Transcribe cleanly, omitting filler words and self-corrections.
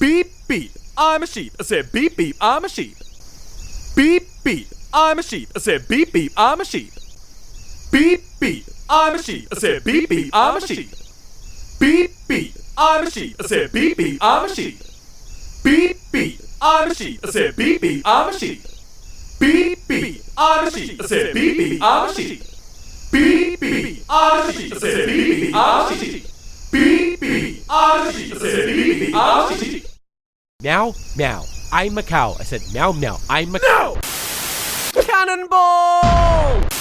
Beep beep, I'm a sheep. I said beep beep, I'm a sheep. Beep beep, I'm a sheep. I said beep beep, I'm a sheep. Beep beep, I'm a sheep. I said beep beep, I'm a sheep. Beep beep, I'm a sheep. I said beep beep, I'm a sheep. Beep beep, I'm a sheep. I said beep beep, I'm a sheep. Beep beep, I'm a sheep. I said beep beep, I'm a sheep. Beep beep, I'm a sheep. I said beep beep, I'm a sheep. Beep beep, I'm a sheep. I said beep beep, I'm a sheep. Meow, meow, I'm a cow. I said meow, meow, I'm a cow. No! Cannonball!